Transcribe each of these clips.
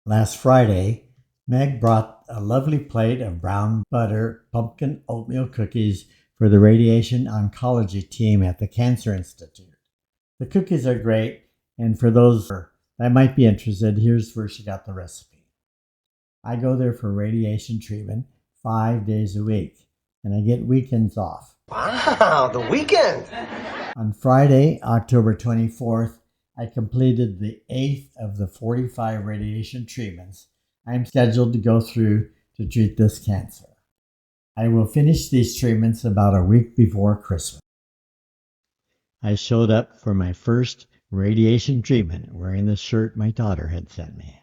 Last Friday, Meg brought a lovely plate of brown butter pumpkin oatmeal cookies for the radiation oncology team at the Cancer Institute. The cookies are great, and for those that might be interested, here's where she got the recipe. I go there for radiation treatment 5 days a week, and I get weekends off. Wow, the weekend! On Friday, October 24th, I completed the 8th of the 45 radiation treatments I'm scheduled to go through to treat this cancer. I will finish these treatments about a week before Christmas. I showed up for my first radiation treatment wearing the shirt my daughter had sent me.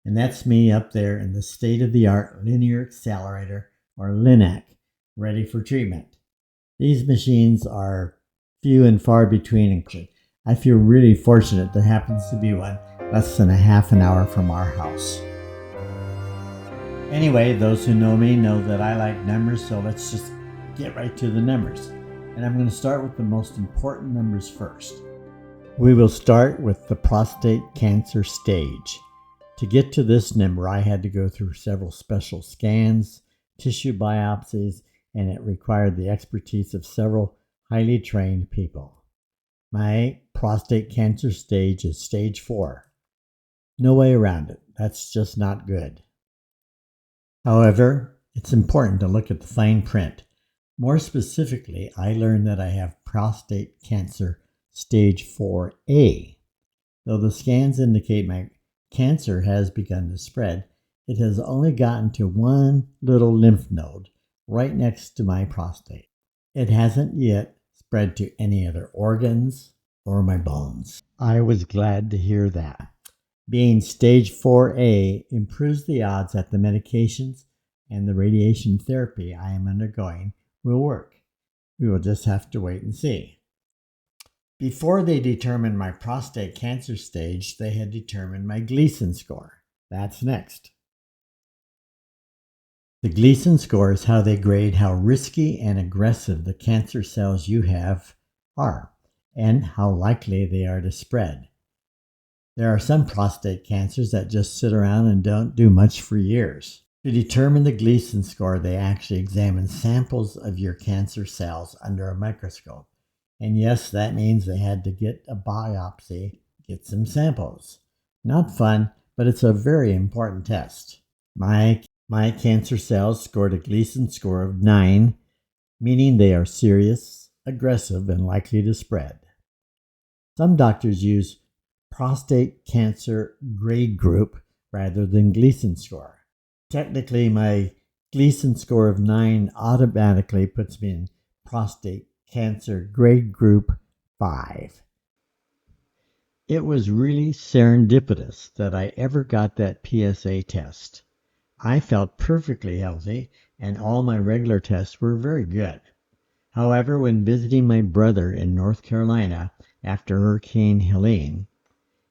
And that's me up there in the state-of-the-art linear accelerator, or LINAC, ready for treatment. These machines are few and far between. I feel really fortunate there happens to be one less than a half an hour from our house. Anyway, those who know me know that I like numbers, so let's just get right to the numbers. And I'm going to start with the most important numbers first. We will start with the prostate cancer stage. To get to this number, I had to go through several special scans, tissue biopsies, and it required the expertise of several highly trained people. My prostate cancer stage is stage 4. No way around it. That's just not good. However, it's important to look at the fine print. More specifically, I learned that I have prostate cancer stage 4A. Though the scans indicate my cancer has begun to spread, it has only gotten to one little lymph node right next to my prostate. It hasn't yet spread to any other organs or my bones. I was glad to hear that. Being stage 4A improves the odds that the medications and the radiation therapy I am undergoing will work. We will just have to wait and see. Before they determined my prostate cancer stage, they had determined my Gleason score. That's next. The Gleason score is how they grade how risky and aggressive the cancer cells you have are, and how likely they are to spread. There are some prostate cancers that just sit around and don't do much for years. To determine the Gleason score, they actually examine samples of your cancer cells under a microscope. And yes, that means they had to get a biopsy, get some samples. Not fun, but it's a very important test. My cancer cells scored a Gleason score of 9, meaning they are serious, aggressive, and likely to spread. Some doctors use prostate cancer grade group rather than Gleason score. Technically, my Gleason score of 9 automatically puts me in prostate cancer grade group 5. It was really serendipitous that I ever got that PSA test. I felt perfectly healthy, and all my regular tests were very good. However, when visiting my brother in North Carolina after Hurricane Helene,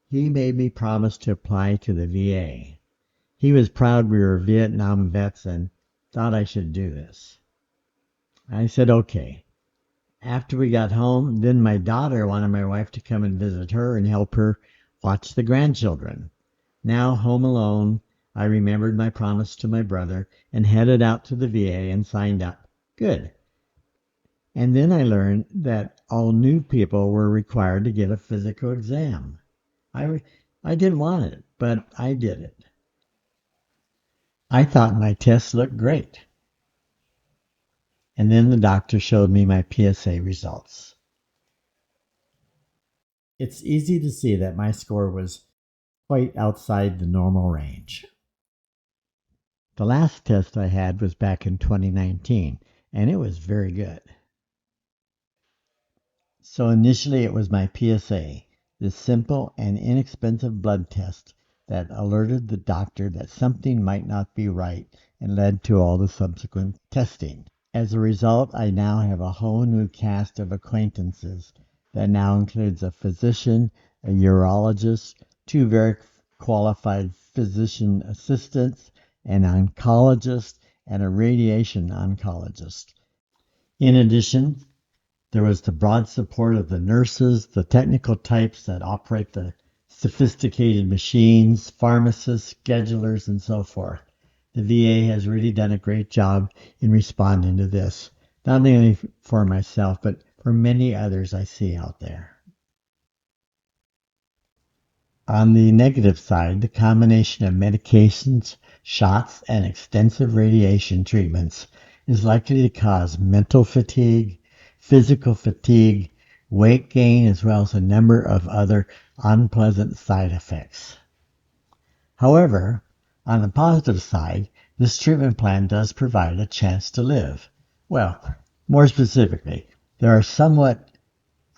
he made me promise to apply to the VA. He was proud we were Vietnam vets and thought I should do this. I said okay. After we got home, then my daughter wanted my wife to come and visit her and help her watch the grandchildren. Now home alone, I remembered my promise to my brother and headed out to the VA and signed up. Good. And then I learned that all new people were required to get a physical exam. I didn't want it, but I did it. I thought my test looked great. And then the doctor showed me my PSA results. It's easy to see that my score was quite outside the normal range. The last test I had was back in 2019, and it was very good. So initially it was my PSA, this simple and inexpensive blood test that alerted the doctor that something might not be right and led to all the subsequent testing. As a result, I now have a whole new cast of acquaintances that now includes a physician, a urologist, 2 very qualified physician assistants, an oncologist, and a radiation oncologist. In addition, there was the broad support of the nurses, the technical types that operate the sophisticated machines, pharmacists, schedulers, and so forth. The VA has really done a great job in responding to this, not only for myself, but for many others I see out there. On the negative side, the combination of medications, shots, and extensive radiation treatments is likely to cause mental fatigue, physical fatigue, weight gain, as well as a number of other unpleasant side effects. However, on the positive side, this treatment plan does provide a chance to live. Well, more specifically, there are somewhat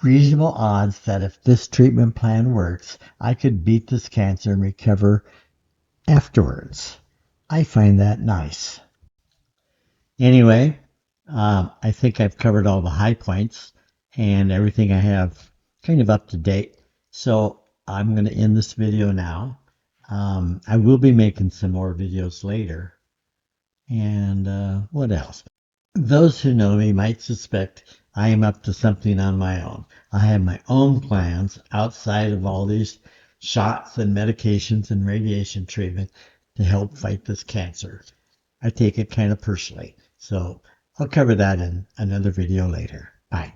reasonable odds that if this treatment plan works, I could beat this cancer and recover afterwards. I find that nice. Anyway, I think I've covered all the high points and everything I have kind of up to date. So I'm going to end this video now. I will be making some more videos later. And what else? Those who know me might suspect I am up to something on my own. I have my own plans outside of all these shots and medications and radiation treatment to help fight this cancer. I take it kind of personally. So I'll cover that in another video later. Bye.